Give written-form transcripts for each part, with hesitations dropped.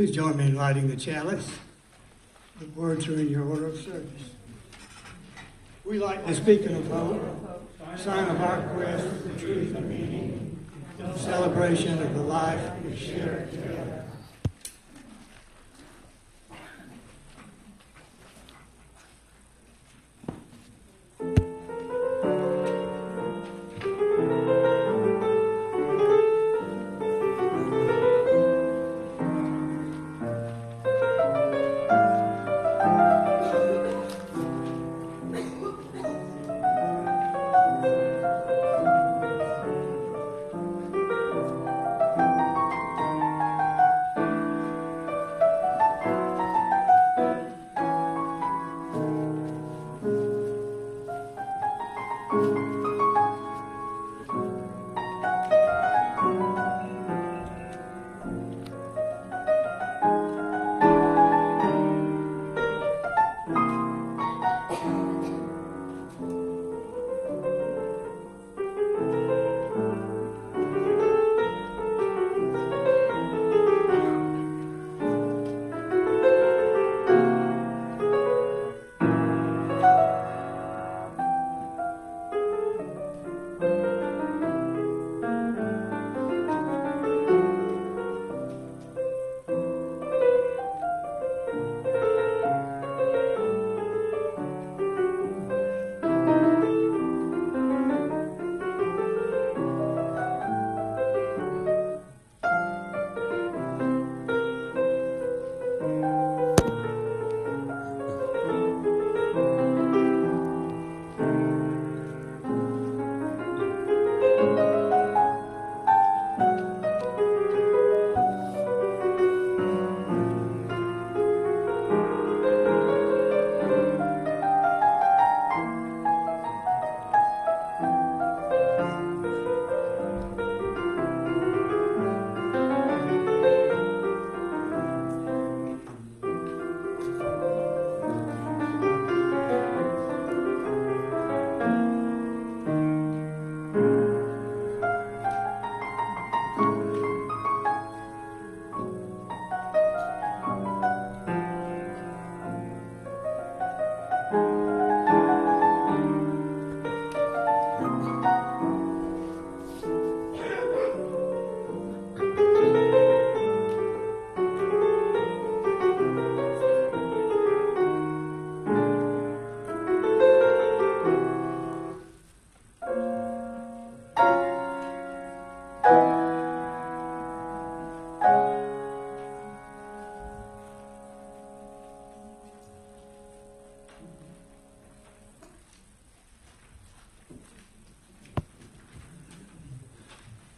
Please join me in lighting the chalice. The words are in your order of service. We like to speak in a vote, sign of our quest for truth and meaning, celebrate celebration of the life we share together.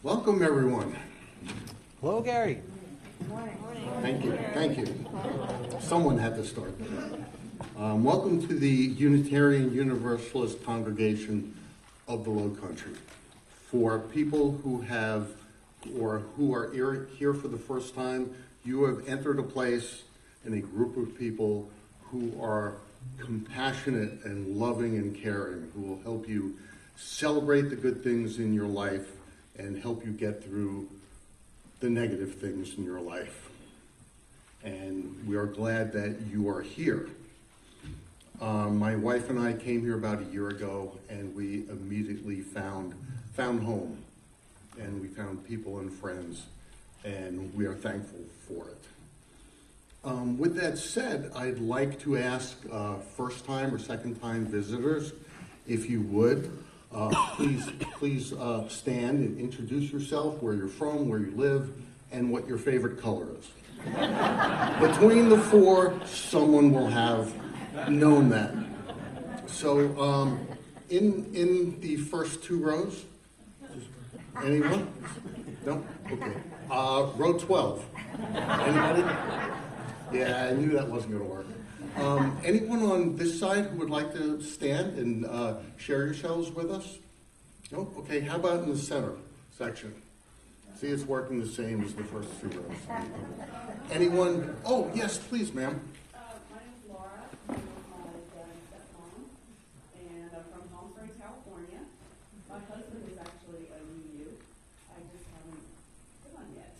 Welcome, everyone. Hello, Gary. Thank you. Thank you. Someone had to start. Welcome to the Unitarian Universalist Congregation of the Low Country. For people who have or who are here for the first time, you have entered a place and a group of people who are compassionate and loving and caring, who will help you celebrate the good things in your life and help you get through the negative things in your life. And we are glad that you are here. My wife and I came here about a year ago, and we immediately found home, and we found people and friends, and we are thankful for it. With that said, I'd like to ask first-time or second-time visitors, if you would, please stand and introduce yourself, where you're from, where you live, and what your favorite color is. Between the four, someone will have known that. So, in the first two rows, anyone? No? Okay. Row 12. Anybody? Yeah, I knew that wasn't going to work. Anyone on this side who would like to stand and share yourselves with us? No? Okay, how about in the center section? See, it's working the same as the first two rows. Anyone? Oh, yes, please, ma'am. My name's Laura. I'm my dad's stepmom, and I'm from Palm Springs, California. My husband is actually a UU. I just haven't done yet.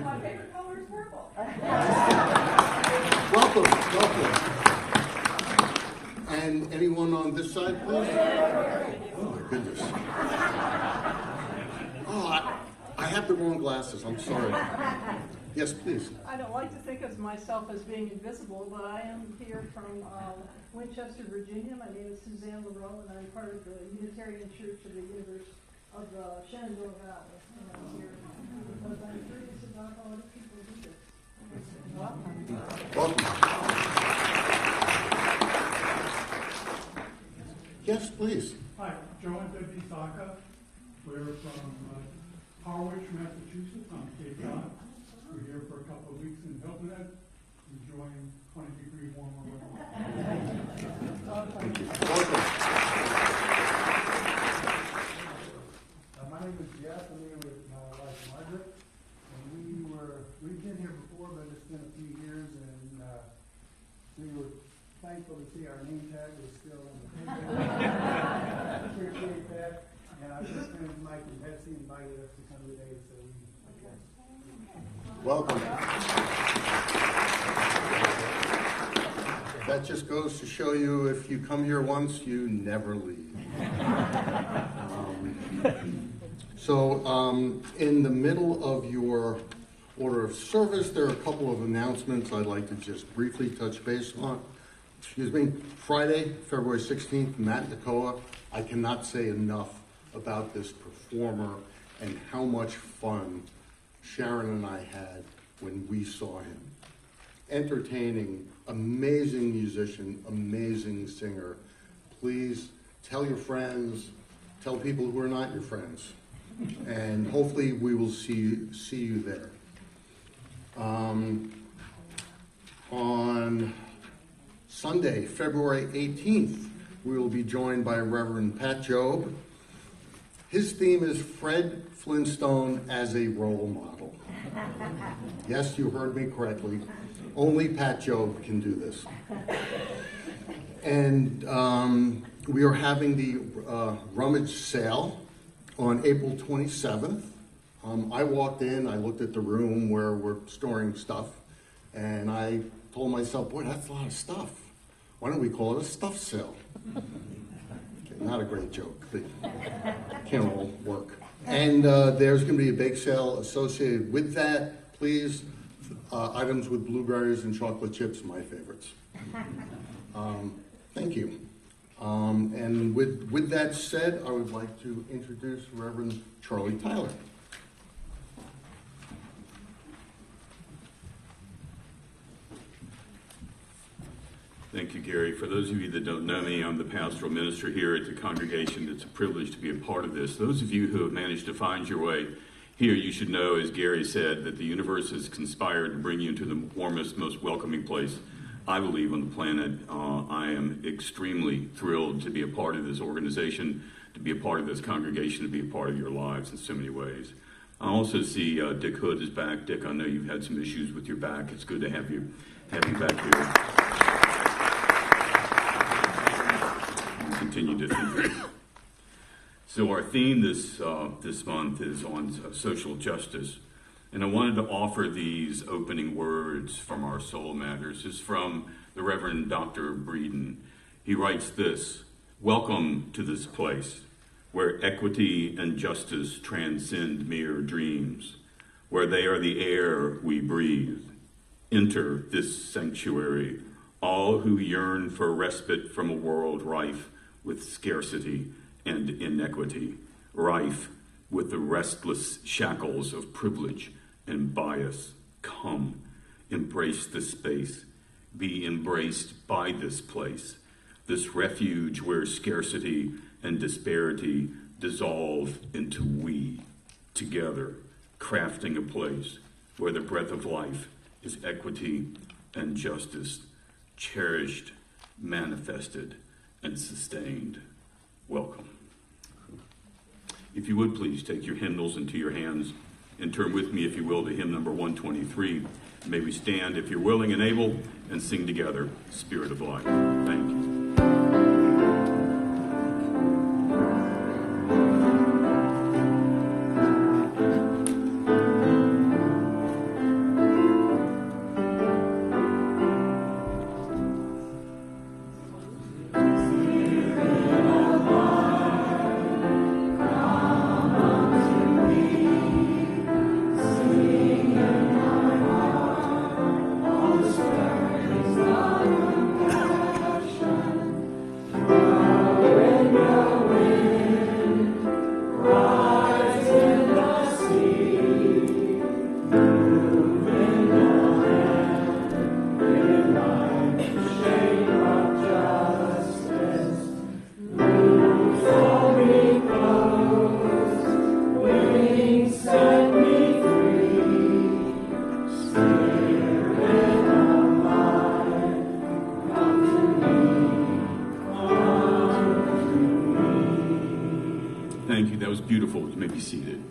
My favorite color is purple. Welcome. And anyone on this side, please? Oh, my goodness. Oh, have the wrong glasses. I'm sorry. Yes, please. I don't like to think of myself as being invisible, but I am here from Winchester, Virginia. My name is Suzanne LaRoe, and I'm part of the Unitarian Church of the Universe of the Shenandoah Valley. And I'm here because I'm curious about how other people do this. Welcome. Yes, please. Hi, Joe and Debbie Saka. We're from Harwich, Massachusetts, on Cape Cod. We're here for a couple of weeks in Hilton Head, enjoying 20-degree warmer weather. Thank you. Welcome. My name is Jeff. I'm here with my wife Margaret, and we've been here before, but it's been a few years, and we were thankful to see our name tag was still on the table. Appreciate that. And our good friends Mike and Betsy invited us to come today, so Welcome. That just goes to show you, if you come here once, you never leave. In the middle of your order of service, there are a couple of announcements I'd like to just briefly touch base on. Friday, February 16th, Matt Nakoa. I cannot say enough about this performer and how much fun Sharon and I had when we saw him. Entertaining, amazing musician, amazing singer. Please tell your friends, tell people who are not your friends, and hopefully we will see you there. On Sunday, February 18th, we will be joined by Reverend Pat Jobe. His theme is Fred Flintstone as a role model. Yes, you heard me correctly. Only Pat Jobe can do this. And we are having the rummage sale on April 27th. I walked in, I looked at the room where we're storing stuff, and I told myself, boy, that's a lot of stuff. Why don't we call it a stuff sale? Okay, not a great joke, but can't all work. And there's going to be a bake sale associated with that. Please, items with blueberries and chocolate chips, my favorites. Thank you. And with that said, I would like to introduce Reverend Charlie Tyler. Thank you, Gary. For those of you that don't know me, I'm the pastoral minister here at the congregation. It's a privilege to be a part of this. Those of you who have managed to find your way here, you should know, as Gary said, that the universe has conspired to bring you into the warmest, most welcoming place, I believe, on the planet. I am extremely thrilled to be a part of this organization, to be a part of this congregation, to be a part of your lives in so many ways. I also see Dick Hood is back. Dick, I know you've had some issues with your back. It's good to have you back here. Continue to think. So our theme this month is on social justice, and I wanted to offer these opening words from our Soul Matters. It's from the Reverend Dr. Breeden. He writes this: "Welcome to this place where equity and justice transcend mere dreams, where they are the air we breathe. Enter this sanctuary, all who yearn for respite from a world rife with scarcity and inequity, rife with the restless shackles of privilege and bias. Come, embrace this space, be embraced by this place, this refuge where scarcity and disparity dissolve into we, together, crafting a place where the breath of life is equity and justice, cherished, manifested, and sustained. Welcome." If you would please take your hymnals into your hands and turn with me, if you will, to hymn number 123. May we stand, if you're willing and able, and sing together, Spirit of Life. Thank you. beautiful. You may be seated.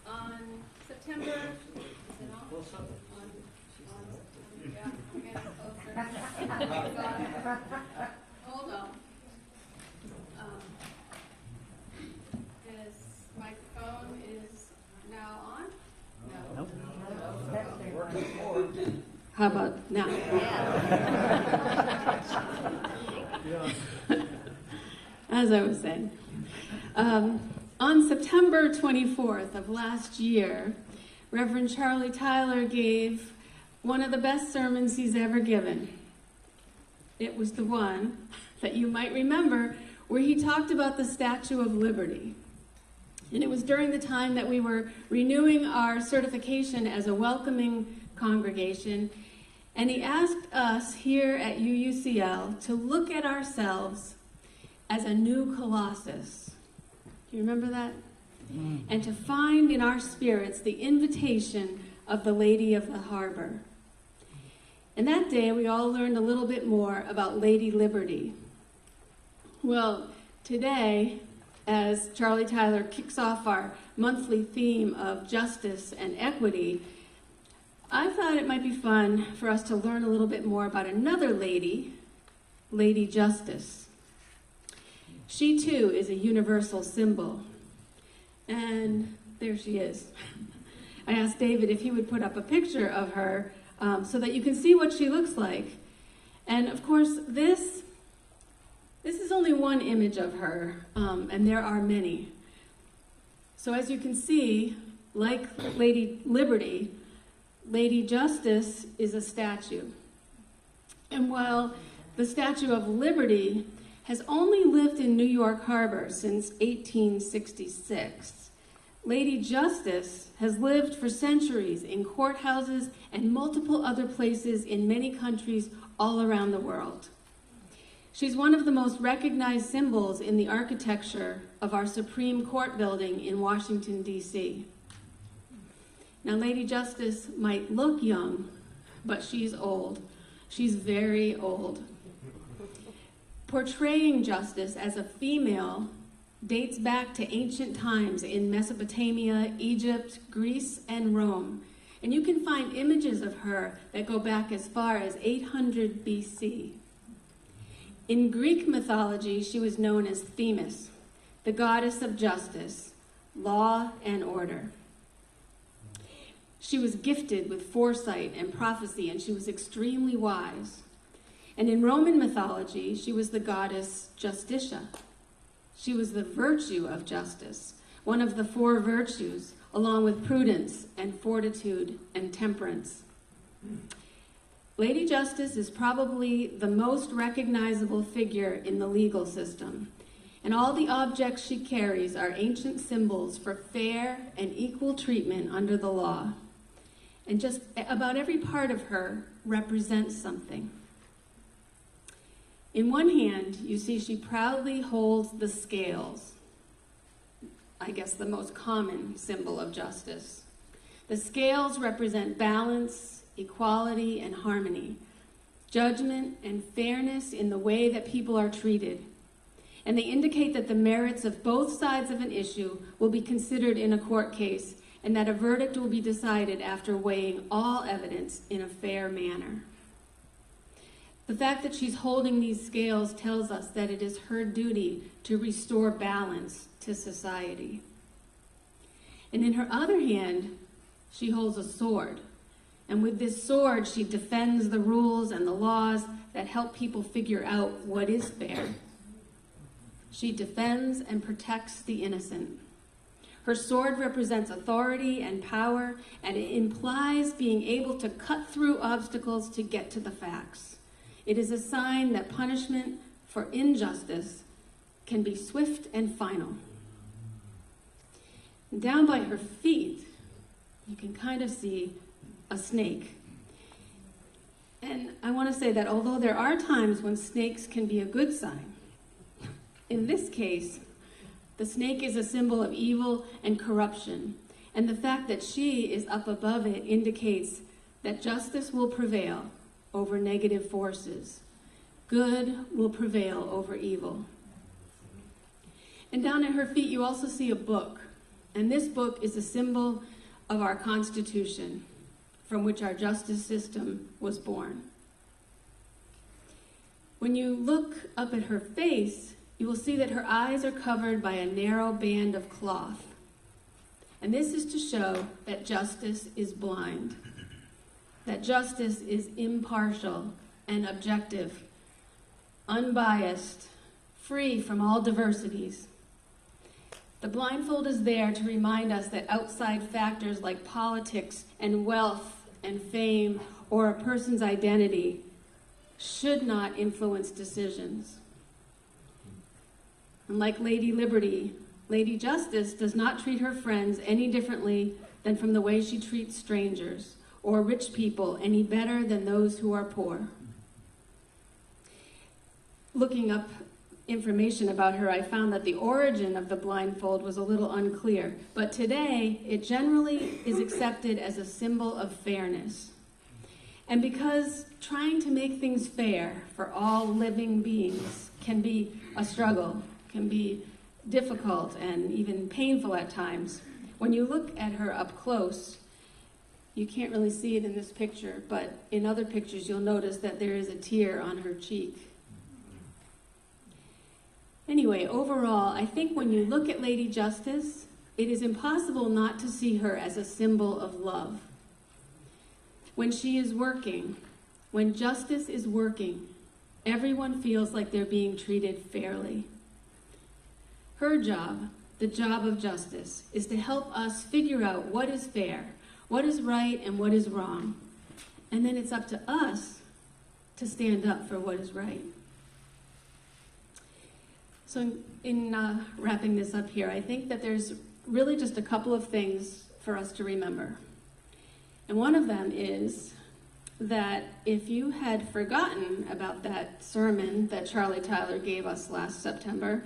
On September, is it on? Yeah, I'm getting closer. Hold on. This microphone is now on? No. How about now? As I was saying, on September 24th of last year, Reverend Charlie Tyler gave one of the best sermons he's ever given. It was the one that you might remember where he talked about the Statue of Liberty. And it was during the time that we were renewing our certification as a welcoming congregation. And he asked us here at UUCL to look at ourselves as a new Colossus. Do you remember that? And to find in our spirits the invitation of the Lady of the Harbor. And that day we all learned a little bit more about Lady Liberty. Well, today, as Charlie Tyler kicks off our monthly theme of justice and equity, I thought it might be fun for us to learn a little bit more about another lady, Lady Justice. She too is a universal symbol. And there she is. I asked David if he would put up a picture of her so that you can see what she looks like. And of course, this is only one image of her, and there are many. So as you can see, like Lady Liberty, Lady Justice is a statue. And while the Statue of Liberty has only lived in New York Harbor since 1866, Lady Justice has lived for centuries in courthouses and multiple other places in many countries all around the world. She's one of the most recognized symbols in the architecture of our Supreme Court building in Washington, D.C. Now, Lady Justice might look young, but she's old. She's very old. Portraying justice as a female dates back to ancient times in Mesopotamia, Egypt, Greece, and Rome. And you can find images of her that go back as far as 800 BC. In Greek mythology, she was known as Themis, the goddess of justice, law, and order. She was gifted with foresight and prophecy, and she was extremely wise. And in Roman mythology, she was the goddess Justitia. She was the virtue of justice, one of the four virtues, along with prudence and fortitude and temperance. Lady Justice is probably the most recognizable figure in the legal system, and all the objects she carries are ancient symbols for fair and equal treatment under the law. And just about every part of her represents something. In one hand, you see she proudly holds the scales, I guess the most common symbol of justice. The scales represent balance, equality, and harmony, judgment and fairness in the way that people are treated. And they indicate that the merits of both sides of an issue will be considered in a court case, and that a verdict will be decided after weighing all evidence in a fair manner. The fact that she's holding these scales tells us that it is her duty to restore balance to society. And in her other hand, she holds a sword. And with this sword, she defends the rules and the laws that help people figure out what is fair. She defends and protects the innocent. Her sword represents authority and power, and it implies being able to cut through obstacles to get to the facts. It is a sign that punishment for injustice can be swift and final. Down by her feet, you can kind of see a snake. And I want to say that although there are times when snakes can be a good sign, in this case, the snake is a symbol of evil and corruption. And the fact that she is up above it indicates that justice will prevail over negative forces. Good will prevail over evil. And down at her feet, you also see a book. And this book is a symbol of our Constitution, from which our justice system was born. When you look up at her face, you will see that her eyes are covered by a narrow band of cloth. And this is to show that justice is blind, that justice is impartial and objective, unbiased, free from all diversities. The blindfold is there to remind us that outside factors like politics and wealth and fame or a person's identity should not influence decisions. And like Lady Liberty, Lady Justice does not treat her friends any differently than from the way she treats strangers, or rich people any better than those who are poor. Looking up information about her, I found that the origin of the blindfold was a little unclear, but today it generally is accepted as a symbol of fairness. And because trying to make things fair for all living beings can be a struggle, can be difficult and even painful at times, when you look at her up close, you can't really see it in this picture, but in other pictures you'll notice that there is a tear on her cheek. Anyway, overall, I think when you look at Lady Justice, it is impossible not to see her as a symbol of love. When she is working, when justice is working, everyone feels like they're being treated fairly. Her job, the job of justice, is to help us figure out what is fair, what is right, and what is wrong. And then it's up to us to stand up for what is right. So in wrapping this up here, I think that there's really just a couple of things for us to remember. And one of them is that if you had forgotten about that sermon that Charlie Tyler gave us last September,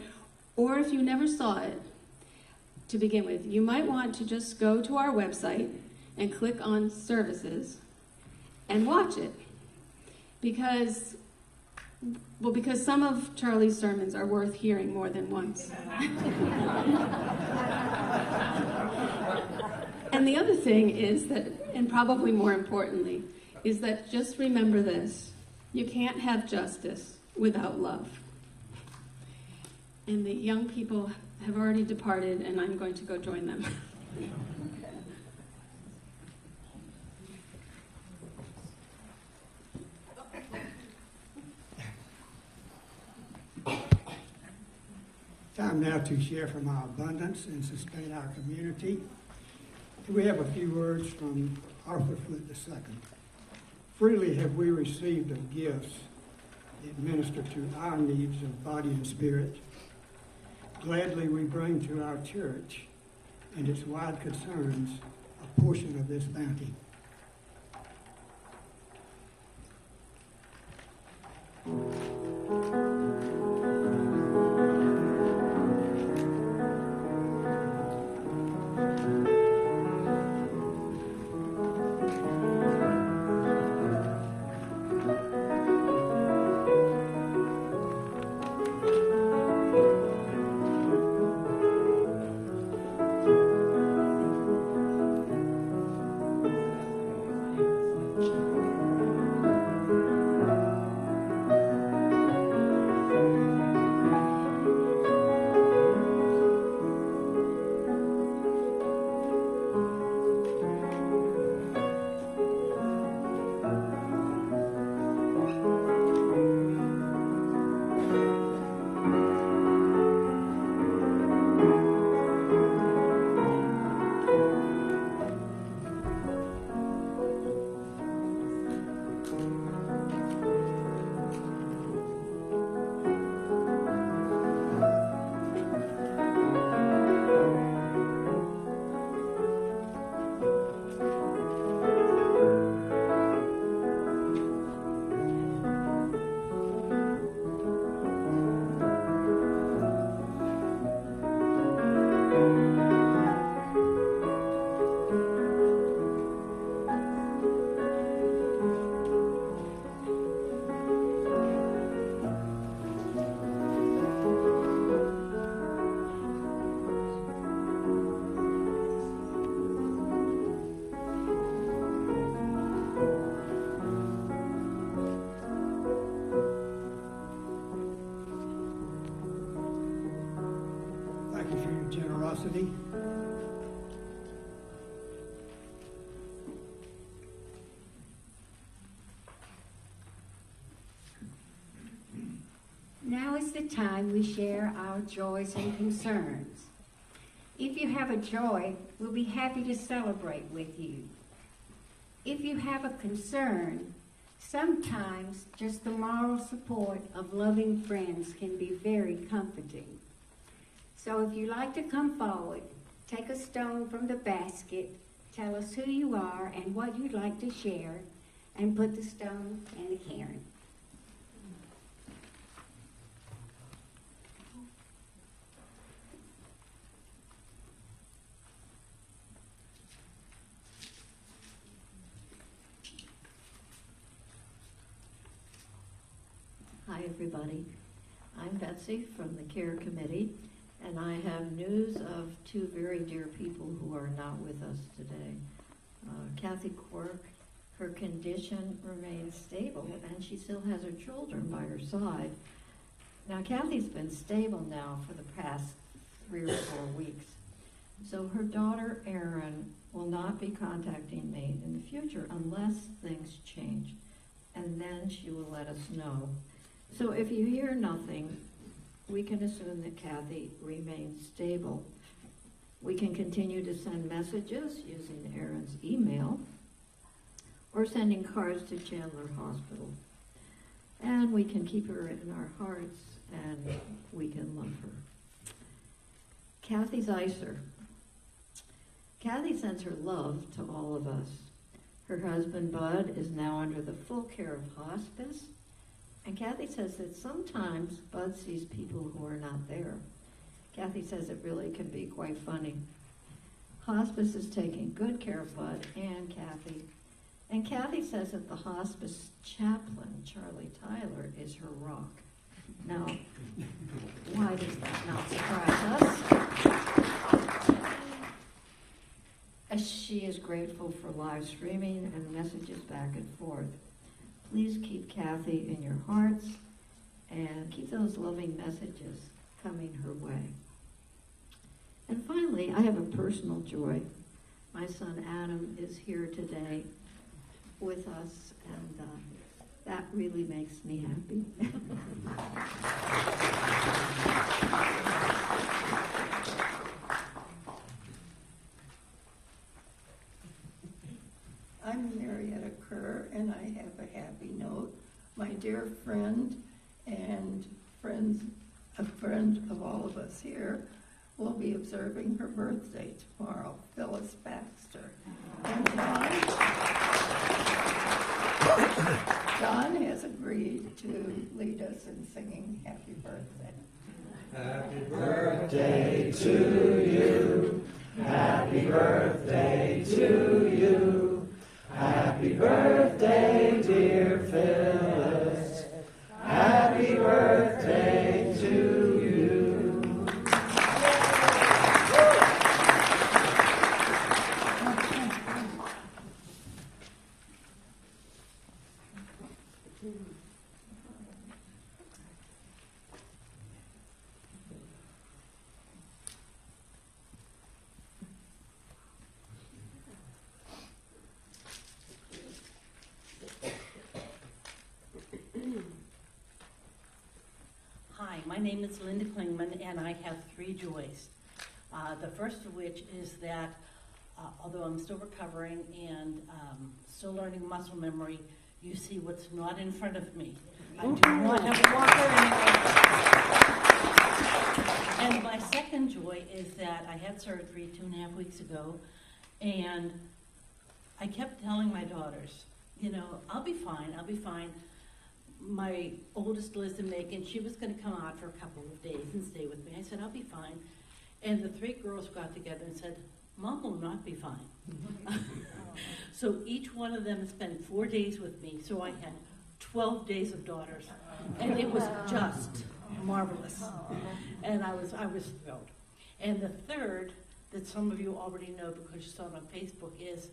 or if you never saw it to begin with, you might want to just go to our website and click on services and watch it. Because some of Charlie's sermons are worth hearing more than once. And the other thing is that, and probably more importantly, is that just remember this: you can't have justice without love. And the young people have already departed, and I'm going to go join them. Time now to share from our abundance and sustain our community. We have a few words from Arthur Flint II. Freely have we received of gifts that minister to our needs of body and spirit. Gladly we bring to our church and its wide concerns a portion of this bounty. Cassidy. Now is the time we share our joys and concerns. If you have a joy, we'll be happy to celebrate with you. If you have a concern, sometimes just the moral support of loving friends can be very comforting. So if you like to come forward, take a stone from the basket, tell us who you are and what you'd like to share, and put the stone in the cairn. Hi, everybody. I'm Betsy from the Care Committee, and I have news of two very dear people who are not with us today. Kathy Quirk, her condition remains stable, and she still has her children by her side. Now, Kathy's been stable now for the past 3 or 4 weeks, so her daughter, Erin, will not be contacting me in the future unless things change, and then she will let us know. So if you hear nothing, we can assume that Kathy remains stable. We can continue to send messages using Erin's email or sending cards to Chandler Hospital. And we can keep her in our hearts and we can love her. Kathy's ICER. Kathy sends her love to all of us. Her husband, Bud, is now under the full care of hospice. And Kathy says that sometimes Bud sees people who are not there. Kathy says it really can be quite funny. Hospice is taking good care of Bud and Kathy. And Kathy says that the hospice chaplain, Charlie Tyler, is her rock. Now, why does that not surprise us? As she is grateful for live streaming and messages back and forth. Please keep Kathy in your hearts and keep those loving messages coming her way. And finally, I have a personal joy. My son Adam is here today with us, and that really makes me happy. I'm Marietta Kerr, and I have a happy note. My dear friend and a friend of all of us here, will be observing her birthday tomorrow, Phyllis Baxter. And John has agreed to lead us in singing Happy Birthday. Happy birthday to you. Happy birthday to you. Happy birthday, dear Phyllis. Happy birthday to you. Hi, my name is Linda Klingman, and I have 3 joys. The first of which is that although I'm still recovering and still learning muscle memory, you see what's not in front of me. I do not have a walker anymore. And my second joy is that I had surgery 2.5 weeks ago, and I kept telling my daughters, you know, I'll be fine, I'll be fine. My oldest lives in Macon. She was going to come out for a couple of days and stay with me. I said, I'll be fine. And the 3 girls got together and said, Mom will not be fine. So each one of them spent 4 days with me. So I had 12 days of daughters. And it was just marvelous. And I was thrilled. And the third, that some of you already know because you saw it on Facebook, is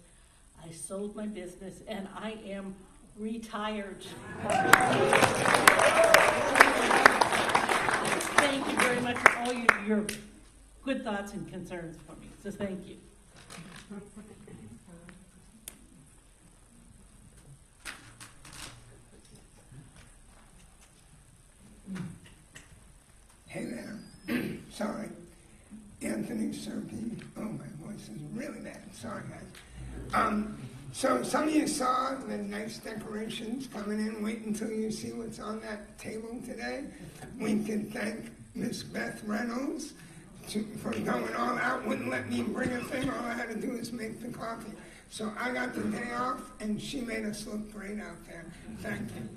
I sold my business and I am retired. Thank you very much for all your good thoughts and concerns for me. So thank you. Hey there. Sorry. Anthony Serpi. Oh, my voice is really bad. Sorry, guys. So some of you saw the nice decorations coming in. Wait until you see what's on that table today. We can thank Miss Beth Reynolds for going all out. Wouldn't let me bring a thing. All I had to do was make the coffee. So I got the day off, and she made us look great out there. Thank you.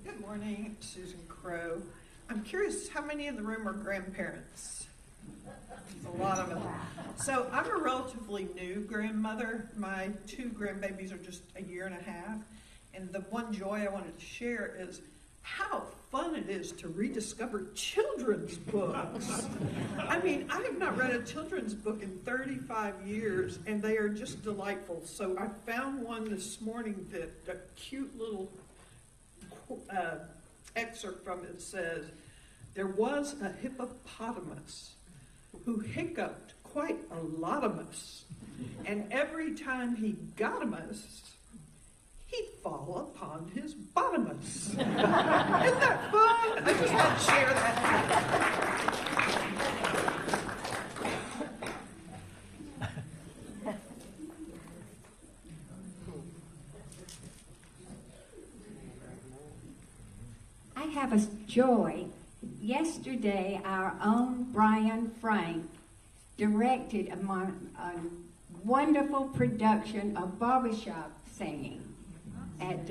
Good morning, Susan Crow. I'm curious, how many in the room are grandparents? There's a lot of them. So I'm a relatively new grandmother. My 2 grandbabies are just a year and a half. And the one joy I wanted to share is how fun it is to rediscover children's books. I mean, I have not read a children's book in 35 years, and they are just delightful. So I found one this morning that a cute little excerpt from it says, "There was a hippopotamus who hiccuped quite a lot-o-mus, and every time he got-a-mus, he'd fall upon his bottomus." Isn't that fun? I just had to share that. I have a joy. Yesterday, our own Brian Frank directed a wonderful production of barbershop singing. And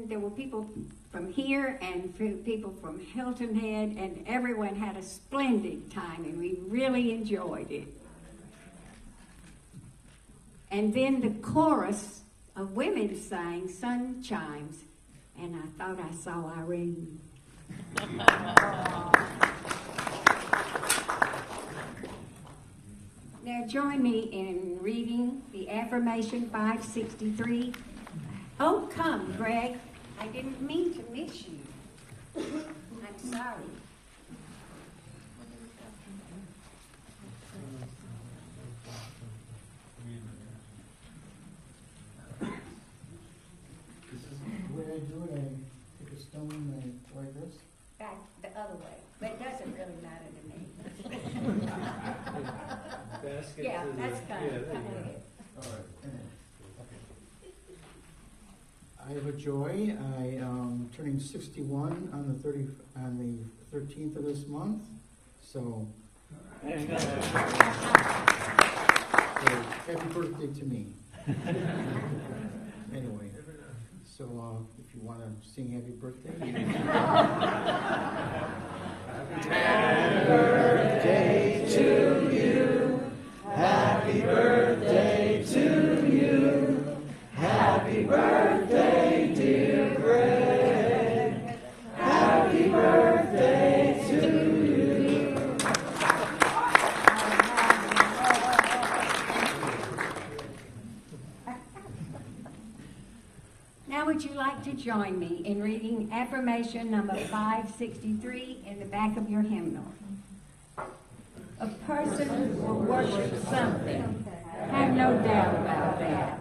there were people from here and people from Hilton Head, and everyone had a splendid time, and we really enjoyed it. And then the chorus of women sang Sun Chimes, and I thought I saw Irene. Now join me in reading the affirmation 563. Oh, come, Greg. I didn't mean to miss you. I'm sorry. When I do it, I take a stone and I like this. Back the other way, but it doesn't really matter to me. Basket Yeah, to the- that's kind yeah, of, there come you go. ahead. All right. I have a joy. I am turning 61 on the 13th of this month. So, happy birthday to me. Anyway, so if you want to sing happy birthday. Happy birthday to you. Happy birthday to you. Happy birthday, dear Greg. Happy birthday to you. Now would you like to join me in reading affirmation number 563 in the back of your hymnal? A person will worship something. Have no doubt about that.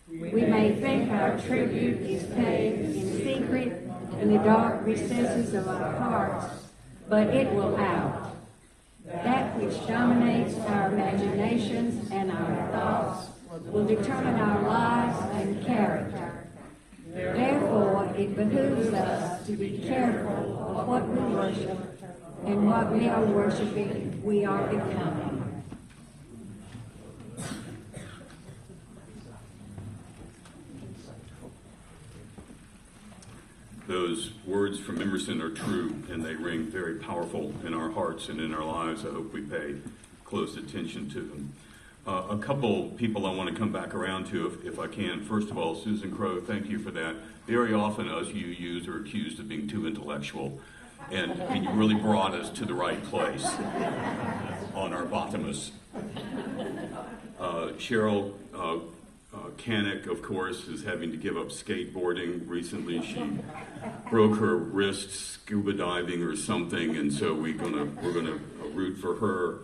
We may think our tribute is paid in secret in the dark recesses of our hearts, but it will out. That which dominates our imaginations and our thoughts will determine our lives and character. Therefore, it behooves us to be careful of what we worship and what we are worshiping, we are becoming. Those words from Emerson are true, and they ring very powerful in our hearts and in our lives. I hope we pay close attention to them. A couple people I want to come back around to, if I can. First of all, Susan Crow, thank you for that. Very often us UUs are accused of being too intellectual. and you really brought us to the right place on our bottomus. Cheryl Canick, of course, is having to give up skateboarding. Recently, she broke her wrist scuba diving or something, and so we're gonna root for her.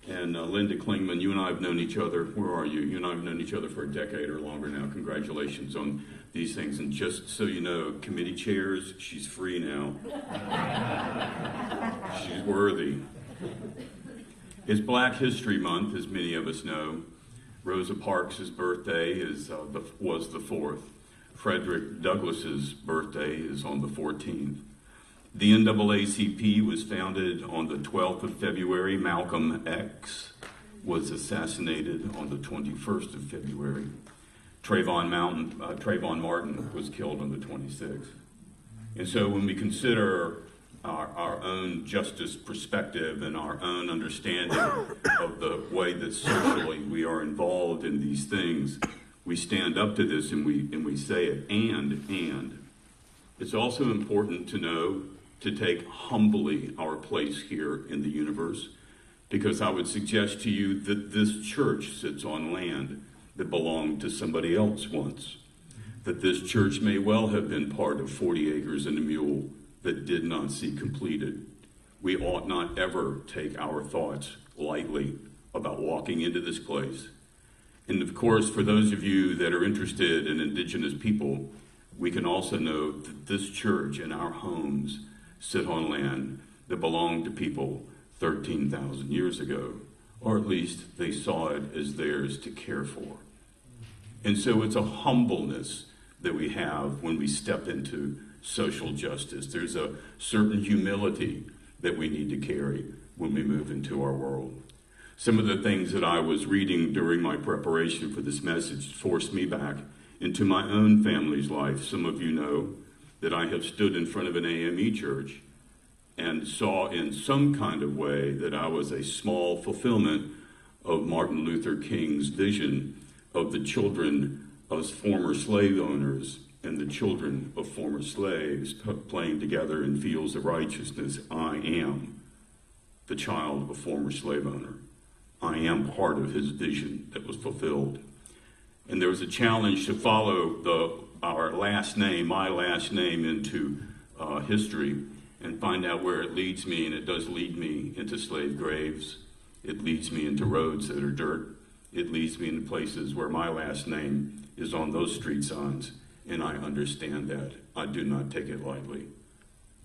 And Linda Klingman, you and I have known each other. Where are you? You and I have known each other for a decade or longer now. Congratulations on these things. And just so you know, committee chairs, she's free now. She's worthy. It's Black History Month, as many of us know. Rosa Parks' birthday was the 4th. Frederick Douglass's birthday is on the 14th. The NAACP was founded on the 12th of February. Malcolm X was assassinated on the 21st of February. Trayvon Martin was killed on the 26th. And so when we consider our own justice perspective and our own understanding of the way that socially we are involved in these things, we stand up to this and we say it. And it's also important to know to take humbly our place here in the universe, because I would suggest to you that this church sits on land that belonged to somebody else once, that this church may well have been part of 40 acres and a mule that did not see completed. We ought not ever take our thoughts lightly about walking into this place. And of course, for those of you that are interested in Indigenous people, we can also know that this church and our homes sit on land that belonged to people 13,000 years ago, or at least they saw it as theirs to care for. And so it's a humbleness that we have when we step into social justice. There's a certain humility that we need to carry when we move into our world. Some of the things that I was reading during my preparation for this message forced me back into my own family's life. Some of you know that I have stood in front of an AME church and saw in some kind of way that I was a small fulfillment of Martin Luther King's vision of the children of former slave owners and the children of former slaves playing together in fields of righteousness. I am the child of a former slave owner. I am part of his vision that was fulfilled. And there was a challenge to follow our last name, my last name, into history and find out where it leads me. And it does lead me into slave graves. It leads me into roads that are dirt. It leads me into places where my last name is on those street signs. And I understand that. I do not take it lightly.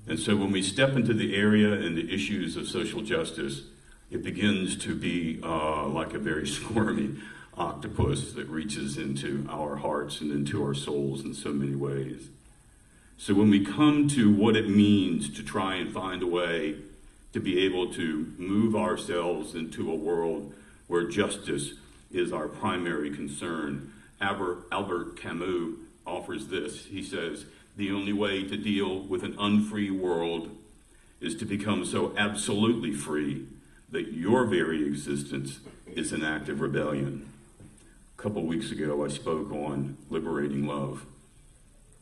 And so when we step into the area and the issues of social justice, it begins to be like a very squirmy octopus that reaches into our hearts and into our souls in so many ways. So when we come to what it means to try and find a way to be able to move ourselves into a world where justice is our primary concern, Albert Camus offers this. He says, the only way to deal with an unfree world is to become so absolutely free that your very existence is an act of rebellion. A couple weeks ago, I spoke on liberating love,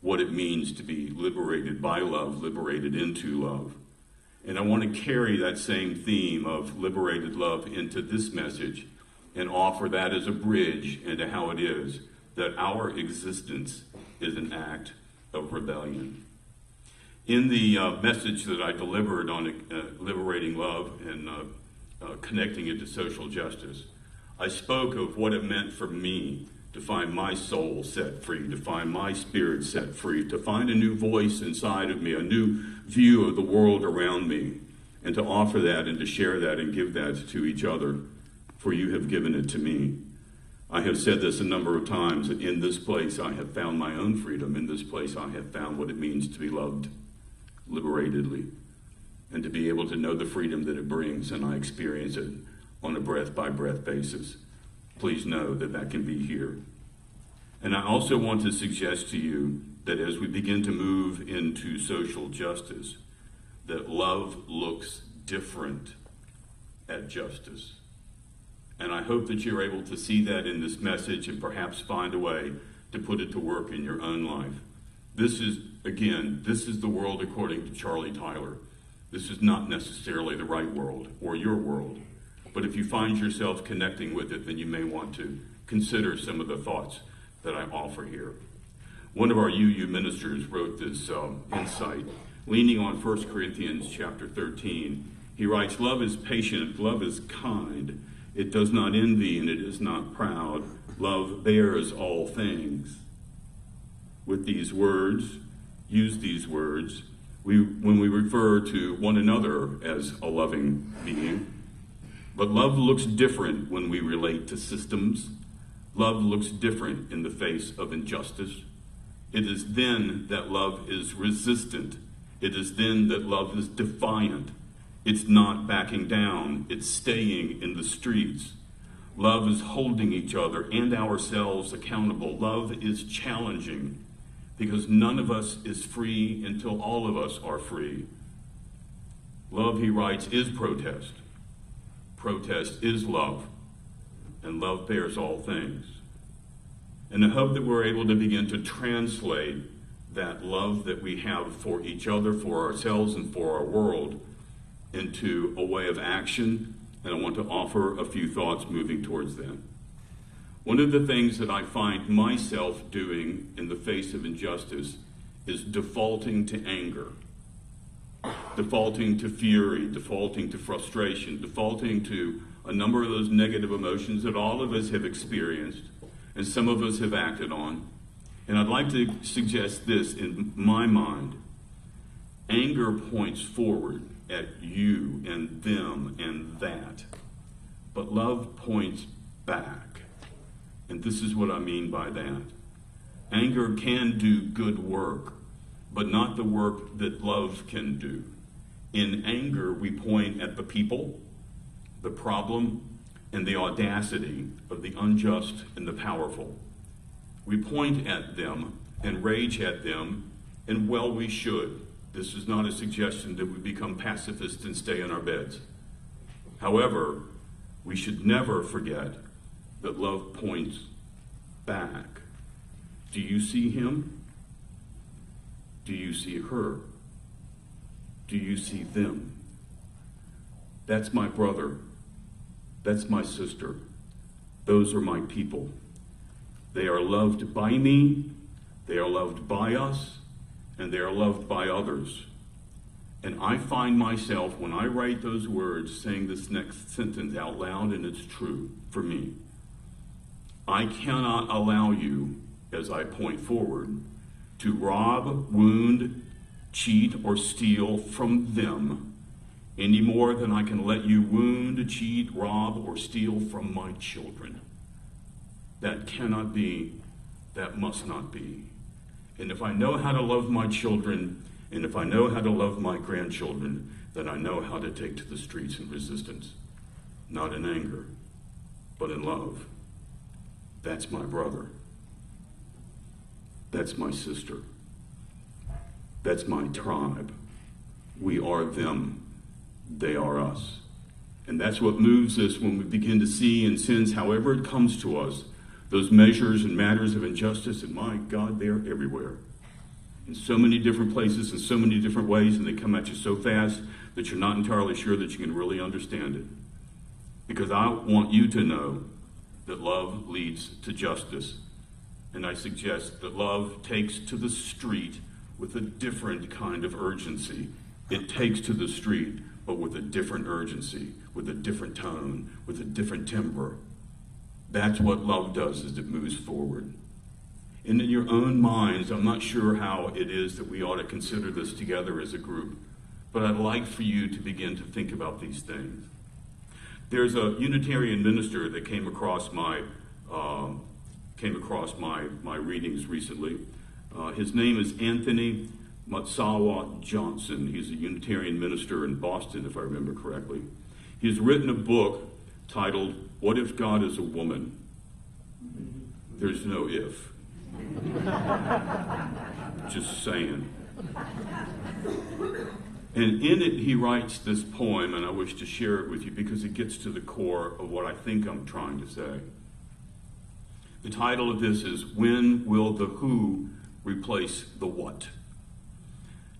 what it means to be liberated by love, liberated into love. And I want to carry that same theme of liberated love into this message and offer that as a bridge into how it is that our existence is an act of rebellion. In the message that I delivered on liberating love and connecting it to social justice, I spoke of what it meant for me to find my soul set free, to find my spirit set free, to find a new voice inside of me, a new view of the world around me, and to offer that and to share that and give that to each other, for you have given it to me. I have said this a number of times, that in this place I have found my own freedom. In this place I have found what it means to be loved liberatedly, and to be able to know the freedom that it brings, and I experience it on a breath-by-breath basis. Please know that that can be here. And I also want to suggest to you that as we begin to move into social justice, that love looks different at justice. And I hope that you're able to see that in this message and perhaps find a way to put it to work in your own life. This is the world according to Charlie Tyler. This is not necessarily the right world or your world, but if you find yourself connecting with it, then you may want to consider some of the thoughts that I offer here. One of our UU ministers wrote this insight, leaning on 1 Corinthians chapter 13. He writes, "Love is patient, love is kind. It does not envy and it is not proud. Love bears all things." With these words, use these words, when we refer to one another as a loving being. But love looks different when we relate to systems. Love looks different in the face of injustice. It is then that love is resistant. It is then that love is defiant. It's not backing down. It's staying in the streets. Love is holding each other and ourselves accountable. Love is challenging, because none of us is free until all of us are free. Love, he writes, is protest. Protest is love, and love bears all things. And I hope that we're able to begin to translate that love that we have for each other, for ourselves, and for our world into a way of action, and I want to offer a few thoughts moving towards that. One of the things that I find myself doing in the face of injustice is defaulting to anger, defaulting to fury, defaulting to frustration, defaulting to a number of those negative emotions that all of us have experienced and some of us have acted on. And I'd like to suggest this in my mind. Anger points forward at you and them and that, but love points back. And this is what I mean by that. Anger can do good work, but not the work that love can do. In anger, we point at the people, the problem, and the audacity of the unjust and the powerful. We point at them and rage at them, and well, we should. This is not a suggestion that we become pacifists and stay in our beds. However, we should never forget that love points back. Do you see him? Do you see her? Do you see them? That's my brother. That's my sister. Those are my people. They are loved by me, they are loved by us, and they are loved by others. And I find myself, when I write those words, saying this next sentence out loud, and it's true for me. I cannot allow you, as I point forward, to rob, wound, cheat, or steal from them any more than I can let you wound, cheat, rob, or steal from my children. That cannot be, that must not be. And if I know how to love my children, and if I know how to love my grandchildren, then I know how to take to the streets in resistance, not in anger, but in love. That's my brother. That's my sister. That's my tribe. We are them. They are us. And that's what moves us when we begin to see and sense, however it comes to us, those measures and matters of injustice, and my God, they're everywhere. In so many different places, in so many different ways, and they come at you so fast that you're not entirely sure that you can really understand it. Because I want you to know that love leads to justice. And I suggest that love takes to the street with a different kind of urgency. It takes to the street, but with a different urgency, with a different tone, with a different timbre. That's what love does, is it moves forward. And in your own minds, I'm not sure how it is that we ought to consider this together as a group, but I'd like for you to begin to think about these things. There's a Unitarian minister that came across my readings recently. His name is Anthony Matsawa Johnson. He's a Unitarian minister in Boston, if I remember correctly. He's written a book titled, "What If God is a Woman?" There's no if. Just saying. And in it, he writes this poem, and I wish to share it with you because it gets to the core of what I think I'm trying to say. The title of this is, "When Will the Who Replace the What?"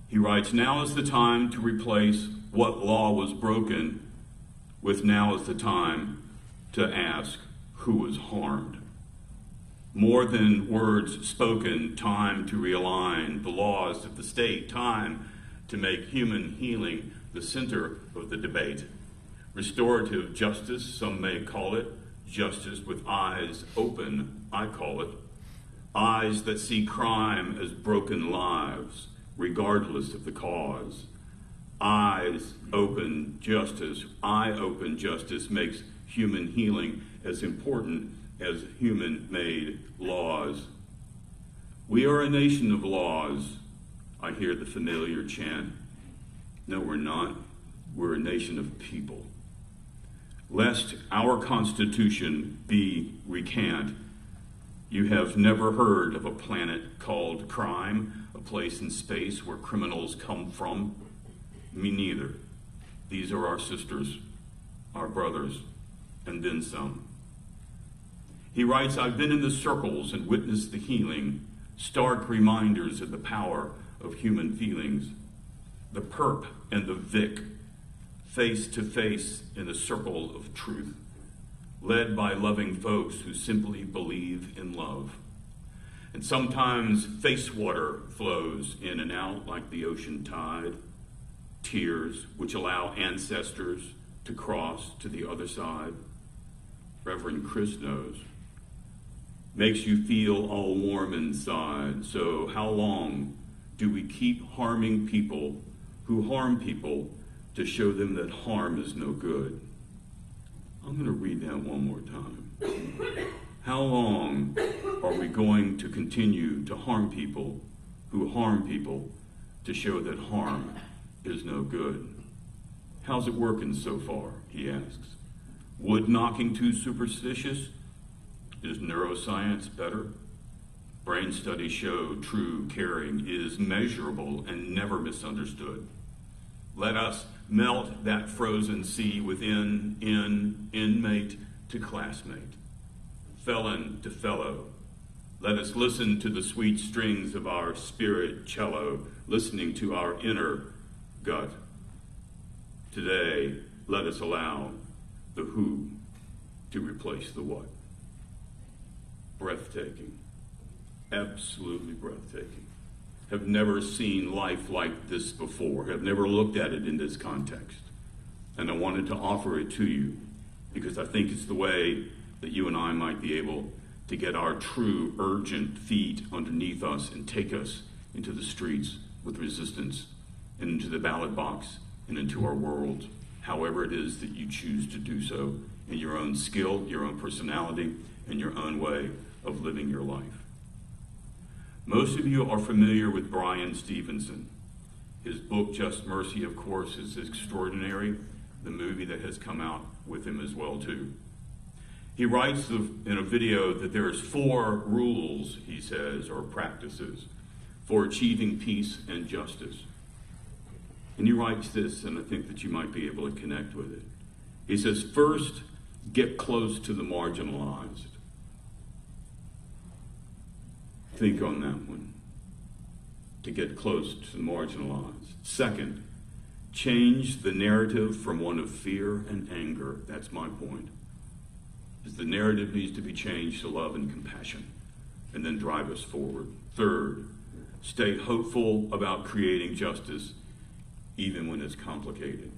He writes, now is the time to replace what law was broken with now is the time to ask who was harmed. More than words spoken, time to realign the laws of the state, time to make human healing the center of the debate. Restorative justice, some may call it, justice with eyes open, I call it. Eyes that see crime as broken lives, regardless of the cause. Eyes open justice, eye-open justice makes human healing as important as human-made laws. We are a nation of laws, I hear the familiar chant. No, we're not. We're a nation of people. Lest our Constitution be recant, you have never heard of a planet called crime, a place in space where criminals come from? Me neither. These are our sisters, our brothers, and then some. He writes, I've been in the circles and witnessed the healing, stark reminders of the power of human feelings. The perp and the vic, face to face in a circle of truth, led by loving folks who simply believe in love. And sometimes face water flows in and out like the ocean tide, tears which allow ancestors to cross to the other side. Reverend Chris knows. Makes you feel all warm inside. So how long do we keep harming people who harm people to show them that harm is no good? I'm going to read that one more time. How long are we going to continue to harm people who harm people to show that harm is no good? How's it working so far, he asks. Wood knocking too superstitious? Is neuroscience better? Brain studies show true caring is measurable and never misunderstood. Let us melt that frozen sea within, inmate to classmate, felon to fellow. Let us listen to the sweet strings of our spirit cello, listening to our inner gut. Today, let us allow the who to replace the what. Breathtaking, absolutely breathtaking. Have never seen life like this before, have never looked at it in this context. And I wanted to offer it to you because I think it's the way that you and I might be able to get our true urgent feet underneath us and take us into the streets with resistance and into the ballot box and into our world, however it is that you choose to do so in your own skill, your own personality, and your own way of living your life. Most of you are familiar with Bryan Stevenson. His book, Just Mercy, of course, is extraordinary. The movie that has come out with him as well, too. He writes in a video that there's 4 rules, he says, or practices, for achieving peace and justice. And he writes this, and I think that you might be able to connect with it. He says, first, get close to the marginalized. Think on that one. To get close to the marginalized. Second, change the narrative from one of fear and anger. That's my point. Is the narrative needs to be changed to love and compassion, and then drive us forward. Third, stay hopeful about creating justice, even when it's complicated.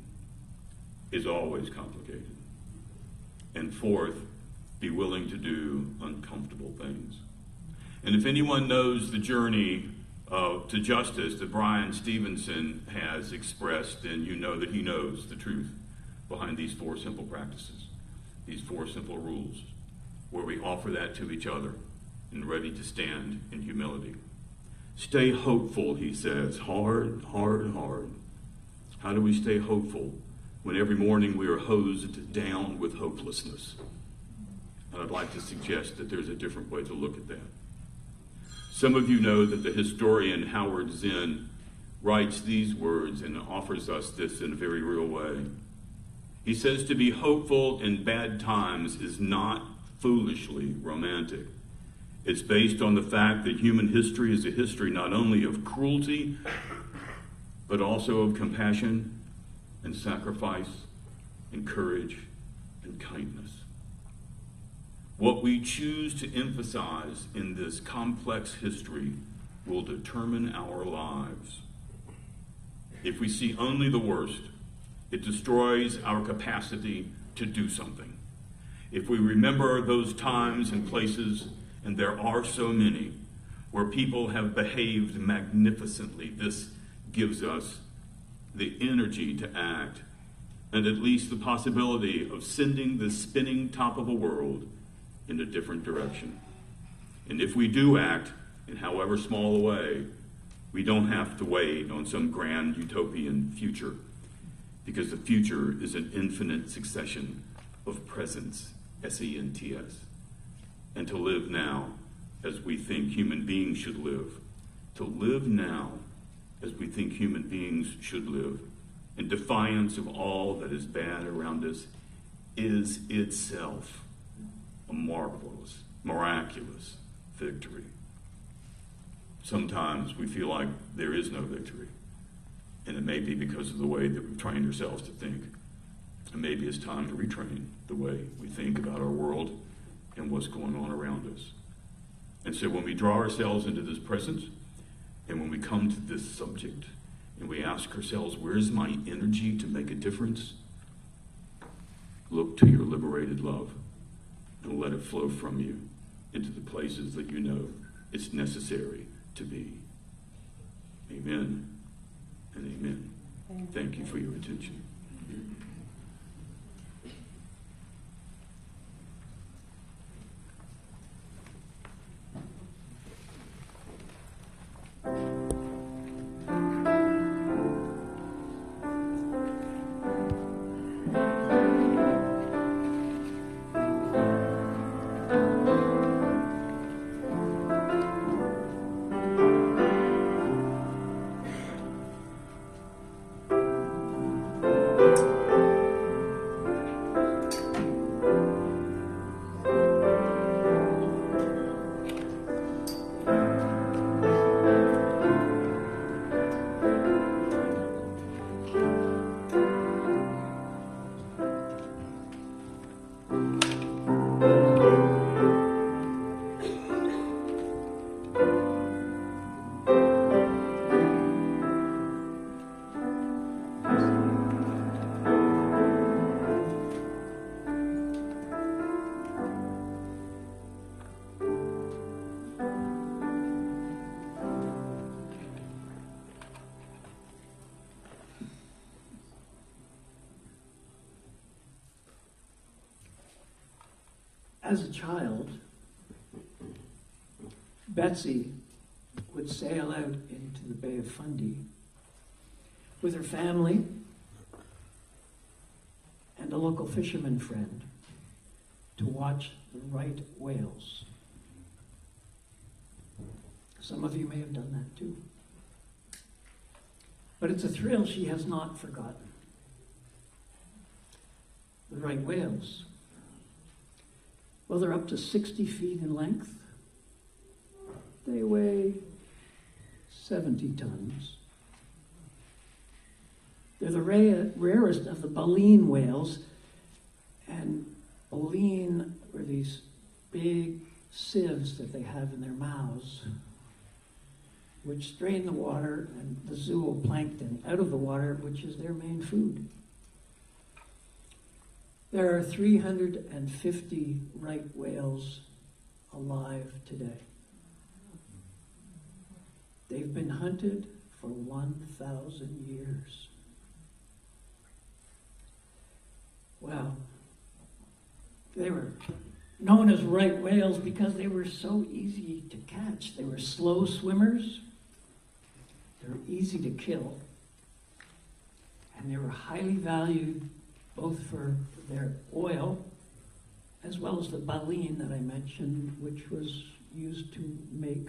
It's always complicated. And fourth, be willing to do uncomfortable things. And if anyone knows the journey to justice that Bryan Stevenson has expressed, then you know that he knows the truth behind these 4 simple practices, these 4 simple rules, where we offer that to each other and ready to stand in humility. Stay hopeful, he says. Hard, hard, hard. How do we stay hopeful when every morning we are hosed down with hopelessness? And I'd like to suggest that there's a different way to look at that. Some of you know that the historian Howard Zinn writes these words and offers us this in a very real way. He says, to be hopeful in bad times is not foolishly romantic. It's based on the fact that human history is a history not only of cruelty, but also of compassion and sacrifice and courage and kindness. What we choose to emphasize in this complex history will determine our lives. If we see only the worst, it destroys our capacity to do something. If we remember those times and places, and there are so many, where people have behaved magnificently, this gives us the energy to act, and at least the possibility of sending the spinning top of the world in a different direction. And if we do act, in however small a way, we don't have to wait on some grand utopian future, because the future is an infinite succession of presents, S-E-N-T-S. And to live now as we think human beings should live, to live now as we think human beings should live, in defiance of all that is bad around us, is itself a marvelous, miraculous victory. Sometimes we feel like there is no victory, and it may be because of the way that we've trained ourselves to think. And maybe it's time to retrain the way we think about our world and what's going on around us. And so when we draw ourselves into this presence, and when we come to this subject, and we ask ourselves, where's my energy to make a difference? Look to your liberated love and let it flow from you into the places that you know it's necessary to be. Amen and amen. Thank you for your attention. As a child, Betsy would sail out into the Bay of Fundy with her family and a local fisherman friend to watch the right whales. Some of you may have done that too. But it's a thrill she has not forgotten. The right whales. Well, they're up to 60 feet in length. They weigh 70 tons. They're the rarest of the baleen whales, and baleen are these big sieves that they have in their mouths, which drain the water and the zooplankton out of the water, which is their main food. There are 350 right whales alive today. They've been hunted for 1,000 years. Wow. They were known as right whales because they were so easy to catch. They were slow swimmers. They were easy to kill. And they were highly valued both for their oil as well as the baleen that I mentioned, which was used to make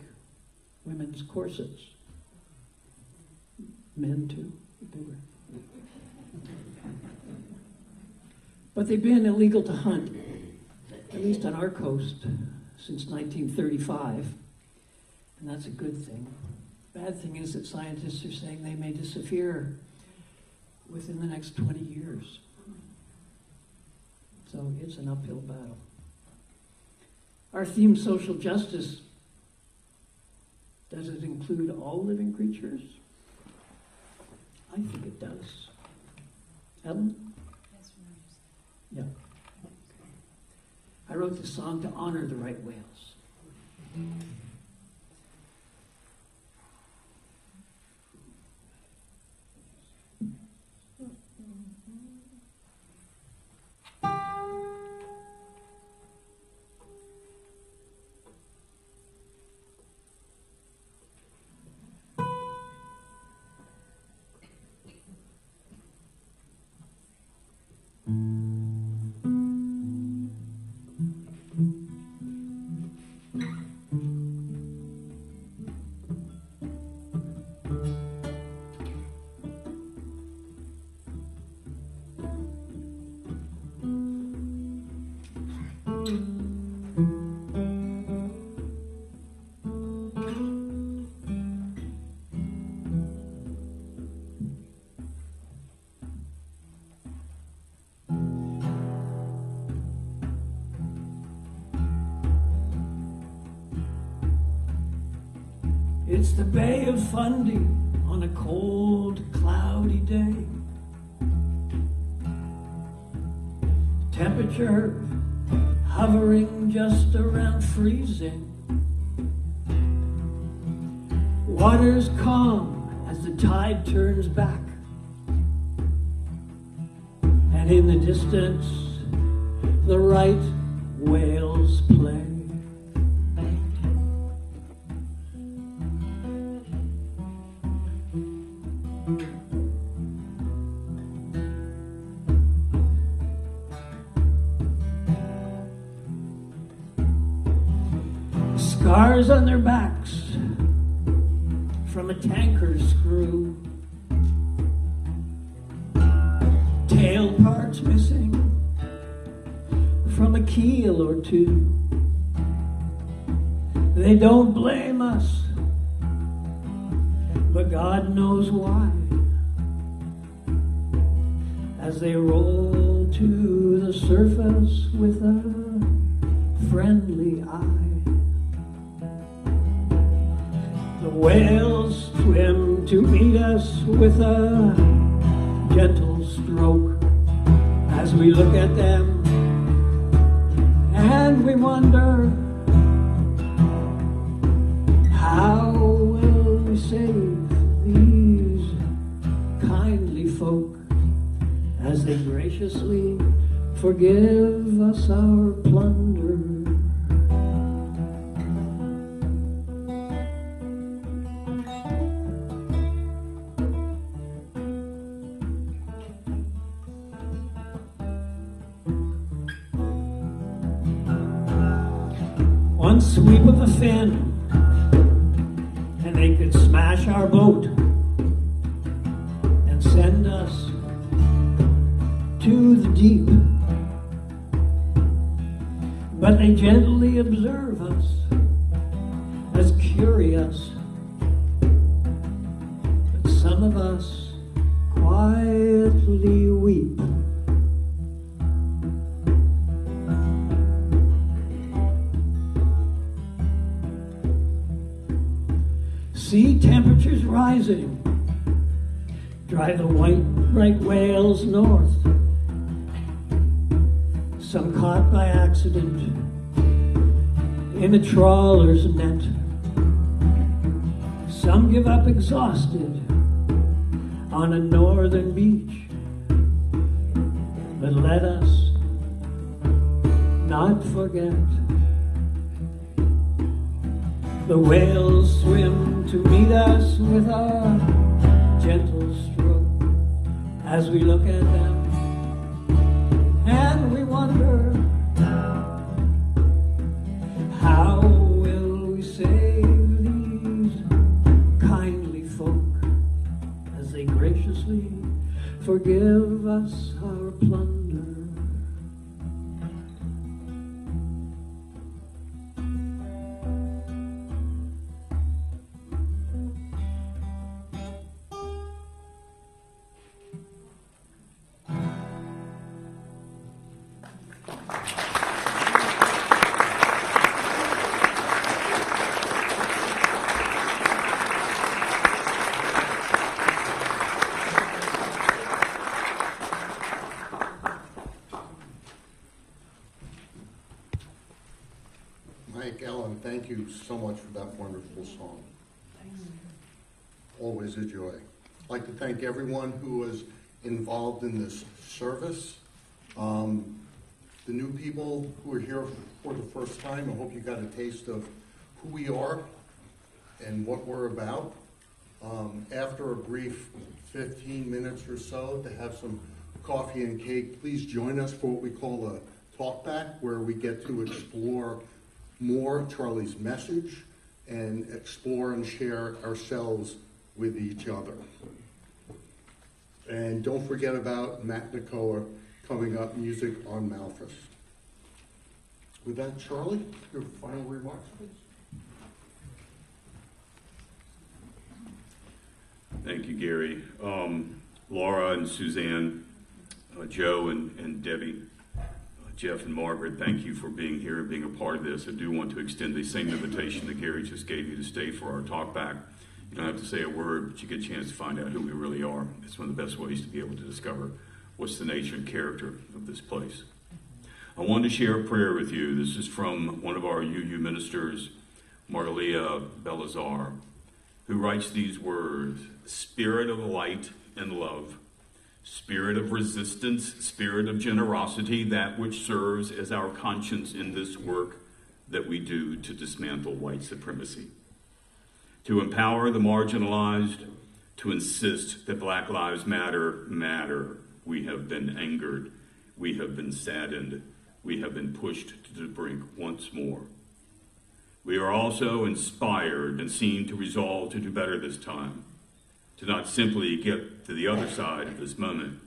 women's corsets. Men too. They were. But they've been illegal to hunt, at least on our coast, since 1935, and that's a good thing. Bad thing is that scientists are saying they may disappear within the next 20 years. So it's an uphill battle. Our theme, social justice, does it include all living creatures? I think it does. Ellen? Yes, Yeah. I wrote this song to honor the right whales. It's the Bay of Fundy on a cold, cloudy day. Temperature hovering just around freezing. Water's calm as the tide turns back. And in the distance, the right whales play. Scars on their backs from a tanker's screw. Tail parts missing from a keel or two. They don't blame us, but God knows why. As they roll to the surface with a friendly eye. The whales swim to meet us with a gentle stroke as we look at them and we wonder, how will we save these kindly folk as they graciously forgive us our plunder? One sweep of a fin, and they could smash our boat and send us to the deep. But they gently observe us as curious. But some of us quietly weep. Sea temperatures rising drive the white right whales north. Some caught by accident in a trawler's net. Some give up exhausted on a northern beach. But let us not forget, the whales swim to meet us with a gentle stroke as we look at them and we wonder, how will we save these kindly folk as they graciously forgive us our plunder? so much for that wonderful song. Always a joy. I'd like to thank everyone who was involved in this service. The new people who are here for the first time, I hope you got a taste of who we are and what we're about. After a brief 15 minutes or so to have some coffee and cake, please join us for what we call a talk back, where we get to explore more Charlie's message and explore and share ourselves with each other. And don't forget about Matt Nicola coming up, music on Malthus. With that, Charlie, your final remarks, please. Thank you, Gary. Laura and Suzanne, Joe and Debbie, Jeff and Margaret, thank you for being here and being a part of this. I do want to extend the same invitation that Gary just gave you to stay for our talk back. You don't have to say a word, but you get a chance to find out who we really are. It's one of the best ways to be able to discover what's the nature and character of this place. I wanted to share a prayer with you. This is from one of our UU ministers, Marlia Belazar, who writes these words: Spirit of light and love, spirit of resistance, spirit of generosity, that which serves as our conscience in this work that we do to dismantle white supremacy, to empower the marginalized, to insist that Black Lives matter. We have been angered, we have been saddened, we have been pushed to the brink once more. We are also inspired and seen to resolve to do better this time, to not simply get to the other side of this moment,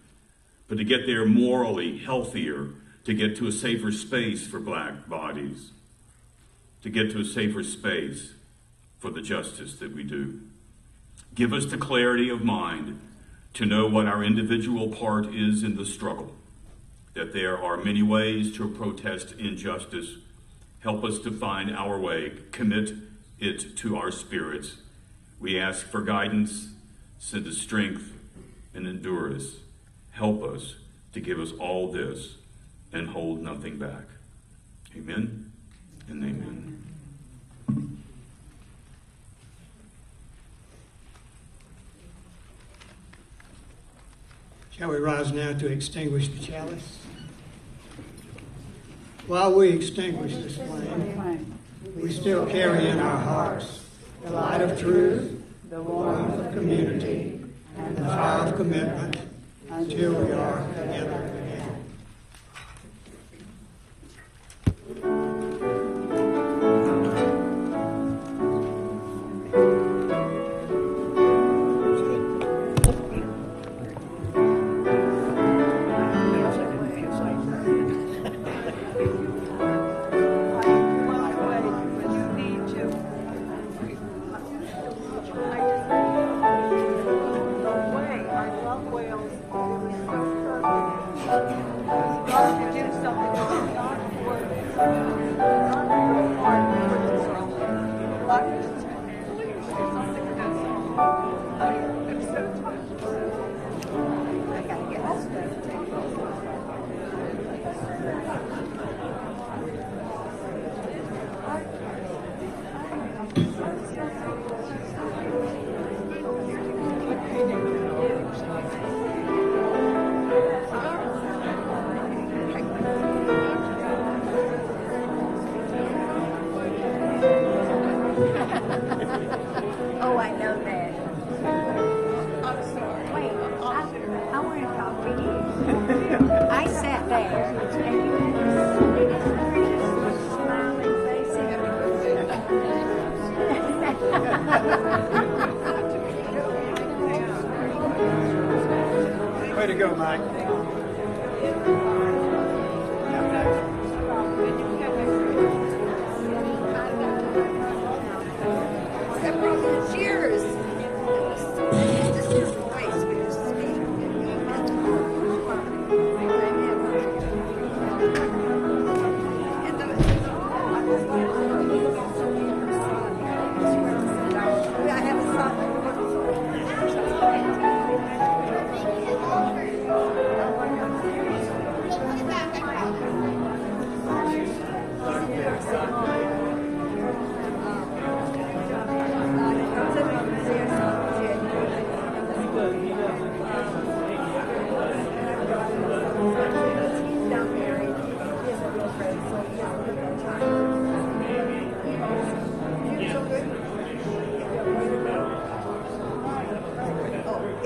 but to get there morally healthier, to get to a safer space for Black bodies, to get to a safer space for the justice that we do. Give us the clarity of mind to know what our individual part is in the struggle, that there are many ways to protest injustice. Help us to find our way, commit it to our spirits. We ask for guidance, send us strength, and endure us. Help us to give us all this and hold nothing back. Amen and amen. Shall we rise now to extinguish the chalice? While we extinguish this flame, we still carry in our hearts the light of truth, the warmth of community, and the fire of commitment until we are together again. Oh, I know that. I'm sorry. Wait, I want to talk to you. I sat there and you had this smiling face. Way to go, Mike. Cheers.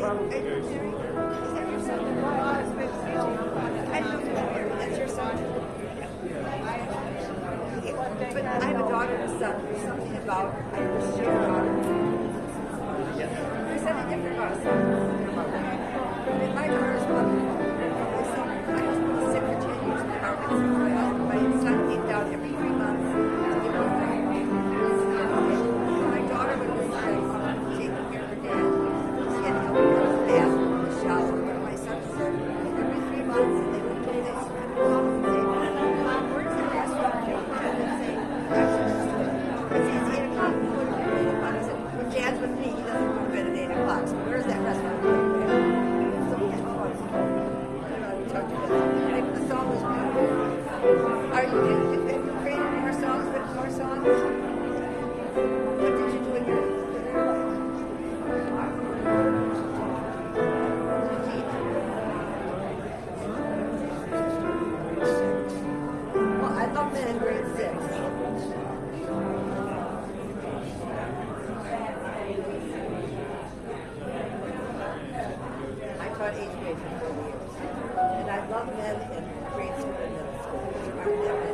But I have a daughter and a son. There's something about I just share there's something different about a son. And my daughter's wonderful. My son, my husband was sick for 10 years in the Arkansas well. My son came down every 3 months to give me my daughter would be like taking care of her dad. She had to help him out with the bathroom and the shower. But my son was there every 3 months and they would do this and call and say, Mom, where's the restaurant? And say, it's 8 o'clock. We go to bed at 8 o'clock. I said, when Dad's with me, he doesn't go to bed at 8 o'clock. So where's that restaurant? So we had always we talked about it. The song was beautiful. Have you created more songs, written more songs? What did you do in your Well, I love men in grade 6. I taught 8th grade for 4 years. And I love men in grade school and middle school.